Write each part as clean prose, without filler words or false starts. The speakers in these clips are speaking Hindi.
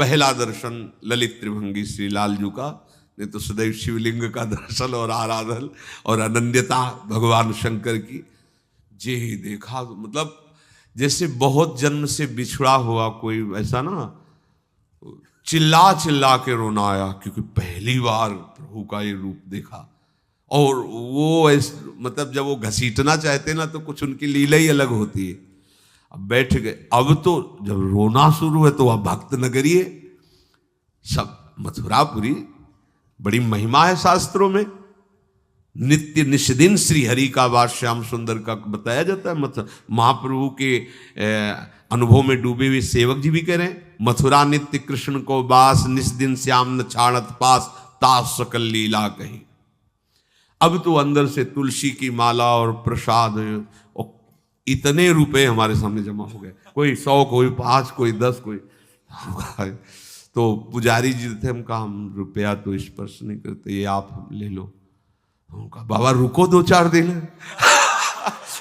पहला दर्शन ललित त्रिभंगी श्री लालजू का, नहीं तो सदैव शिवलिंग का दर्शन और आराधन और अनन्यता भगवान शंकर की। जे ही देखा मतलब जैसे बहुत जन्म से बिछड़ा हुआ कोई, ऐसा ना चिल्ला चिल्ला के रोना आया, क्योंकि पहली बार प्रभु का ये रूप देखा। और वो मतलब जब वो घसीटना चाहते ना तो कुछ उनकी लीला ही अलग होती है। अब बैठ गए, अब तो जब रोना शुरू है तो वह भक्त नगरी है, सब मथुरापुरी, बड़ी महिमा है शास्त्रों में। नित्य निष्दिन श्री हरि का वास श्याम सुंदर का बताया जाता है। महाप्रभु के अनुभव में डूबे हुए सेवक जी भी कह रहे हैं, मथुरा नित्य कृष्ण को वास, निष्दिन श्याम न छाणत पास, तास सकल लीला कही। अब तो अंदर से तुलसी की माला और प्रसाद और इतने रुपए हमारे सामने जमा हो गए, कोई 100, कोई 5, कोई 10, कोई तो पुजारी जी थे, हम कहा हम रुपया तो स्पर्श नहीं करते, ये आप ले लो। हम कहा बाबा रुको 2-4 दिन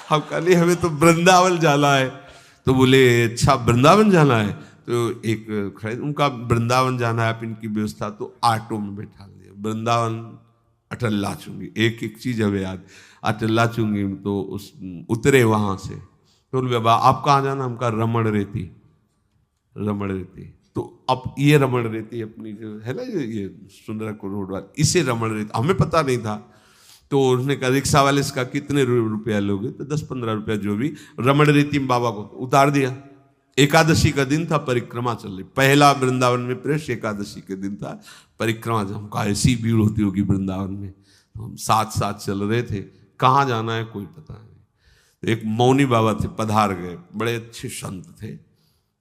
हम कहा हमें तो वृंदावन जाना है। तो बोले अच्छा वृंदावन जाना है, तो एक खड़े उनका वृंदावन जाना है, आप इनकी व्यवस्था, तो ऑटो में बैठा दिया। वृंदावन अटल्ला चुंगी, एक एक चीज हमें याद, अटल्ला चुंगी तो उस उतरे वहां से। तो बोले बाबा आप कहाँ जाना? हम कहा रमण रेती। रमण रेती तो अब ये रमण रेती अपनी जो है ना, ये सुंदर को रोड वाली, इसे रमण रेती, हमें पता नहीं था। तो उसने कहा रिक्शा वाले से कहा कितने रुपया लोगे? तो 10-15 रुपया जो भी। रमण रेती में बाबा को उतार दिया। एकादशी का दिन था, परिक्रमा चल रही, पहला वृंदावन में प्रवेश एकादशी के दिन था, परिक्रमा। हम कहा ऐसी भीड़ होती होगी वृंदावन में। तो हम साथ साथ चल रहे थे, कहाँ जाना है कोई पता नहीं। तो एक मौनी बाबा थे, पधार गए, बड़े अच्छे संत थे।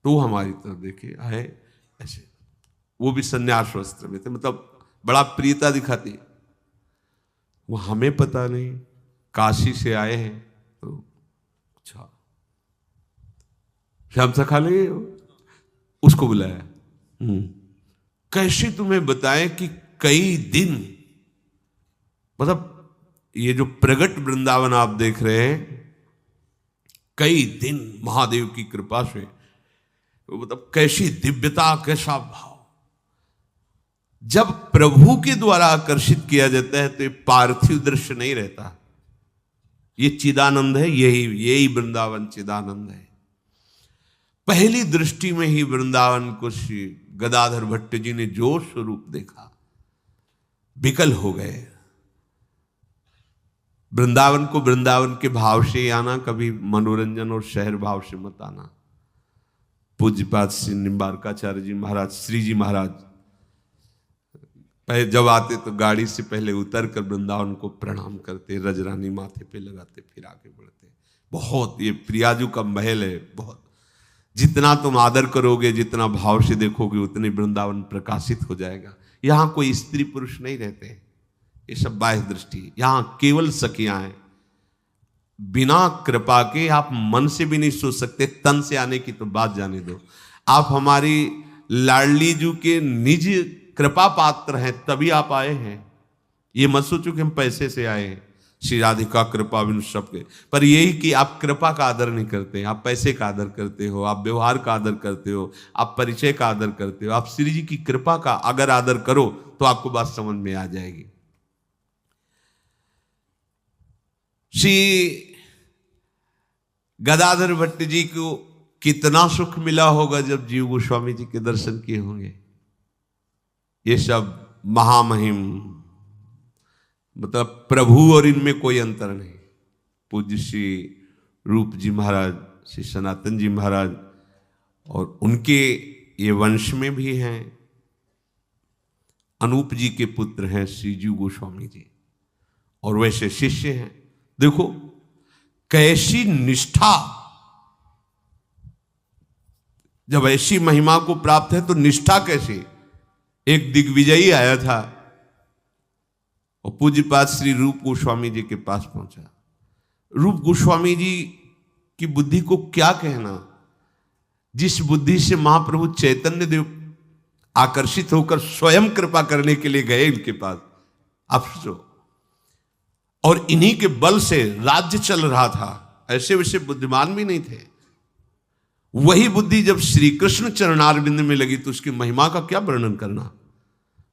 तो हमारी तरफ देखे आए ऐसे, वो भी संन्यास वस्त्र में थे, मतलब बड़ा प्रियता दिखाती। वो हमें पता नहीं, काशी से आए हैं। तो अच्छा श्याम सखा ले, उसको बुलाया। कैसे तुम्हें बताएं कि कई दिन, मतलब ये जो प्रगट वृंदावन आप देख रहे हैं, कई दिन महादेव की कृपा से, मतलब कैसी दिव्यता, कैसा भाव। जब प्रभु के द्वारा आकर्षित किया जाता है तो ये पार्थिव दृश्य नहीं रहता, ये चिदानंद है। यही वृंदावन चिदानंद है। पहली दृष्टि में ही वृंदावन को श्री गदाधर भट्ट जी ने जो स्वरूप देखा, विकल हो गए। वृंदावन को वृंदावन के भाव से आना, कभी मनोरंजन और शहर भाव से मत आना। पूज्यपाद श्री निम्बारकाचार्य जी महाराज, श्री जी महाराज पहले जब आते तो गाड़ी से पहले उतर कर वृंदावन को प्रणाम करते, रजरानी माथे पे लगाते, फिर आगे बढ़ते। बहुत ये प्रियाजू का महल है। बहुत जितना तुम आदर करोगे, जितना भाव से देखोगे, उतने वृंदावन प्रकाशित हो जाएगा। यहाँ कोई स्त्री पुरुष नहीं रहते, ये सब बाह्य दृष्टि। यहाँ केवल सखियां हैं। बिना कृपा के आप मन से भी नहीं सोच सकते। तन से आने की तो बात जाने दो, आप हमारी लाडली जू के निज कृपा पात्र हैं, तभी आप आए हैं। ये मत सोचो कि हम पैसे से आए हैं। श्री राधिका कृपा बिनु सबके, पर यही कि आप कृपा का आदर नहीं करते, आप पैसे का आदर करते हो, आप व्यवहार का आदर करते हो, आप परिचय का आदर करते हो। आप श्री जी की कृपा का अगर आदर करो तो आपको बात समझ में आ जाएगी। श्री गदाधर भट्ट जी को कितना सुख मिला होगा जब जीव गोस्वामी जी के दर्शन किए होंगे। ये सब महामहिम, मतलब प्रभु और इनमें कोई अंतर नहीं। पूज्य श्री रूप जी महाराज, श्री सनातन जी महाराज, और उनके ये वंश में भी हैं। अनूप जी के पुत्र हैं श्री जीव गोस्वामी जी, और वैसे शिष्य हैं। देखो कैसी निष्ठा, जब ऐसी महिमा को प्राप्त है तो निष्ठा कैसी। एक दिग्विजयी आया था और पूज्यपाद श्री रूप गोस्वामी जी के पास पहुंचा। रूप गोस्वामी जी की बुद्धि को क्या कहना, जिस बुद्धि से महाप्रभु चैतन्य देव आकर्षित होकर स्वयं कृपा करने के लिए गए इनके पास। अफसोस, और इन्हीं के बल से राज्य चल रहा था। ऐसे वैसे बुद्धिमान भी नहीं थे। वही बुद्धि जब श्री कृष्ण चरणारविंद में लगी तो उसकी महिमा का क्या वर्णन करना।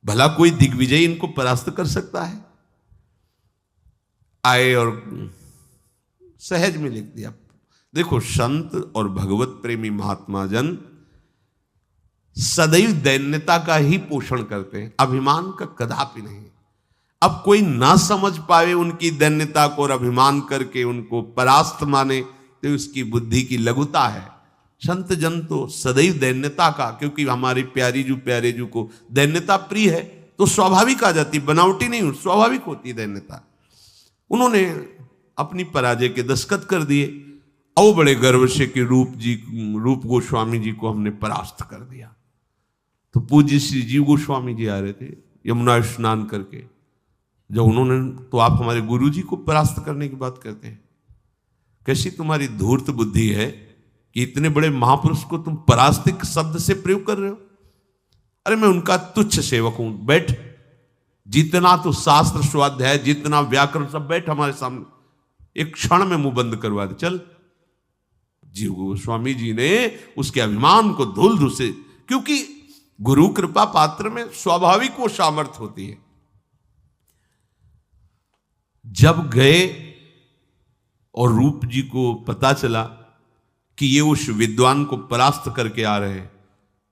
भला कोई दिग्विजय इनको परास्त कर सकता है। आए और सहज में लिख दिया। देखो, संत और भगवत प्रेमी महात्मा जन सदैव दैन्यता का ही पोषण करते हैं, अभिमान का कदापि नहीं। अब कोई ना समझ पाए उनकी दैन्यता को और अभिमान करके उनको परास्त माने तो उसकी बुद्धि की लघुता है। संत जन तो सदैव दैन्यता का, क्योंकि हमारी प्यारे जू को दैन्यता प्रिय है, तो स्वाभाविक आ जाती, बनावटी नहीं, स्वाभाविक होती दैन्यता। उन्होंने अपनी पराजय के दस्तखत कर दिए और बड़े गर्व से कि रूप गोस्वामी जी को हमने परास्त कर दिया। तो पूज्य श्री जीव गोस्वामी जी आ रहे थे यमुना स्नान करके, जब उन्होंने, तो आप हमारे गुरु जी को परास्त करने की बात करते हैं, कैसी तुम्हारी धूर्त बुद्धि है कि इतने बड़े महापुरुष को तुम परास्तिक शब्द से प्रयोग कर रहे हो। अरे मैं उनका तुच्छ सेवक हूं, बैठ, जितना तो शास्त्र स्वाध्याय, जितना व्याकरण, सब बैठ हमारे सामने, एक क्षण में मुंह बंद करवा दे, चल। जीव गोस्वामी जी ने उसके अभिमान को धूल धूल से, क्योंकि गुरु कृपा पात्र में स्वाभाविक वो सामर्थ्य होती है। जब गए और रूप जी को पता चला कि ये उस विद्वान को परास्त करके आ रहे हैं,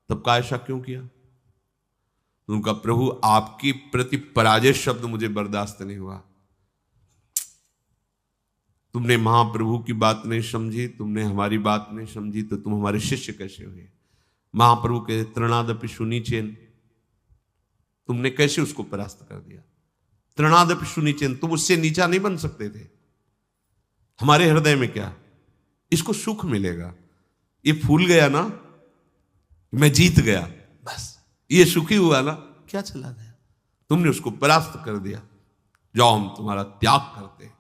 तब का ऐसा क्यों किया? उनका, प्रभु आपकी प्रति पराजय शब्द मुझे बर्दाश्त नहीं हुआ। तुमने महाप्रभु की बात नहीं समझी, तुमने हमारी बात नहीं समझी, तो तुम हमारे शिष्य कैसे हुए? महाप्रभु के तृणादपि सुनीचेन, तुमने कैसे उसको परास्त कर दिया? तृणादपि सुनीचेन, तुम उससे नीचा नहीं बन सकते थे। हमारे हृदय में क्या, इसको सुख मिलेगा, ये फूल गया ना, मैं जीत गया, बस ये सुखी हुआ ना, क्या चला गया? तुमने उसको परास्त कर दिया, जाओ हम तुम्हारा त्याग करते हैं।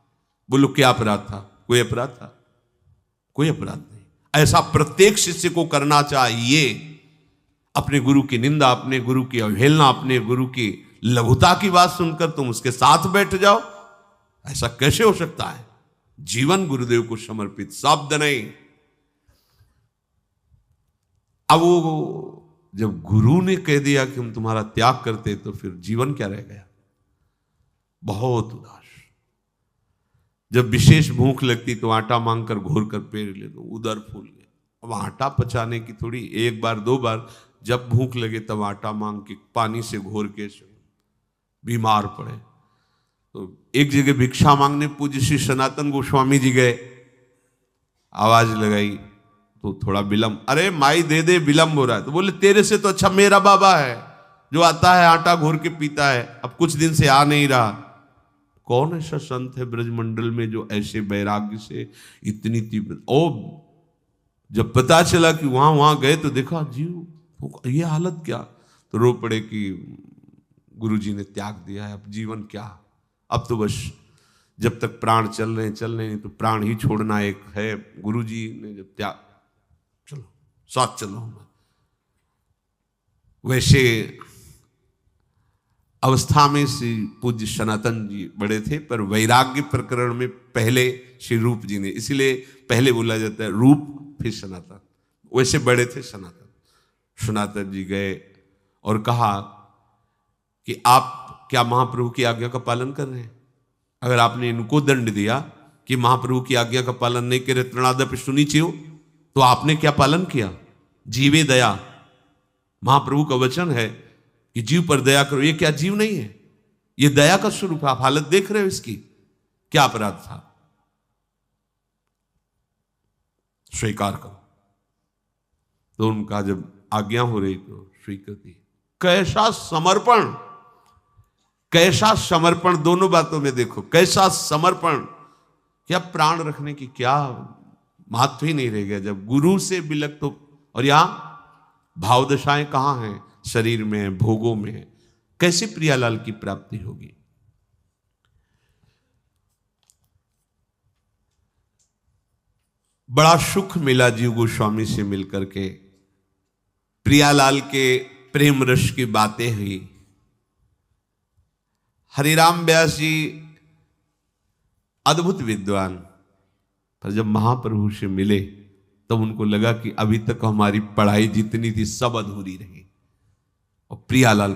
बोलो, क्या अपराध था? कोई अपराध था? कोई अपराध नहीं। ऐसा प्रत्येक शिष्य को करना चाहिए। अपने गुरु की निंदा, अपने गुरु की अवहेलना, अपने गुरु की लघुता की बात सुनकर तुम उसके साथ बैठ जाओ, ऐसा कैसे हो सकता है? जीवन गुरुदेव को समर्पित, शब्द नहीं। अब वो जब गुरु ने कह दिया कि हम तुम्हारा त्याग करते, तो फिर जीवन क्या रह गया? बहुत उदास। जब विशेष भूख लगती तो आटा मांगकर घोर कर पेड़ ले दो, उदर फूल गए। अब आटा पचाने की थोड़ी, एक बार दो बार, जब भूख लगे तब आटा मांग के पानी से घोर के बीमार पड़े। तो एक जगह भिक्षा मांगने पूज्य श्री सनातन गोस्वामी जी गए, आवाज लगाई तो थोड़ा विलम्ब, अरे माई दे दे, विलम्ब हो रहा है। तो बोले, तेरे से तो अच्छा मेरा बाबा है जो आता है आटा घोर के पीता है, अब कुछ दिन से आ नहीं रहा। कौन ऐसा संत है ब्रजमंडल में जो ऐसे वैराग्य से इतनी तीव्र? ओ, जब पता चला कि वहां गए तो देखा, जीव ये हालत क्या, तो रो पड़े कि गुरुजी ने त्याग दिया है, अब जीवन क्या, अब तो बस जब तक प्राण चल रहे हैं तो प्राण ही छोड़ना एक है। गुरुजी ने जब त्याग, चलो साथ चलो। वैसे अवस्था में श्री पूज्य सनातन जी बड़े थे, पर वैराग्य प्रकरण में पहले श्री रूप जी ने, इसलिए पहले बोला जाता है रूप फिर सनातन। वैसे बड़े थे सनातन। सनातन जी गए और कहा कि आप क्या महाप्रभु की आज्ञा का पालन कर रहे हैं? अगर आपने इनको दंड दिया कि महाप्रभु की आज्ञा का पालन नहीं करे, तृणादपि सुनीच्यो, तो आपने क्या पालन किया? जीवे दया, महाप्रभु का वचन है कि जीव पर दया करो। ये क्या जीव नहीं है? ये दया का स्वरूप है। आप हालत देख रहे हो इसकी, क्या अपराध था? स्वीकार करो। तो उनका जब आज्ञा हो रही तो स्वीकृति। कैसा समर्पण, कैसा समर्पण, दोनों बातों में देखो, कैसा समर्पण। क्या प्राण रखने की क्या महत्व ही नहीं रह गया जब गुरु से बिलक। तो और यहां भाव दशाएं कहां हैं? शरीर में है, भोगों में है। कैसे प्रियालाल की प्राप्ति होगी? बड़ा सुख मिला जीव गोस्वामी से मिलकर के। प्रियालाल के प्रेम रस की बातें हुई। हरिराम व्यास जी अद्भुत विद्वान, पर जब महाप्रभु से मिले तब उनको लगा कि अभी तक हमारी पढ़ाई जितनी थी सब अधूरी रही। और प्रियालाल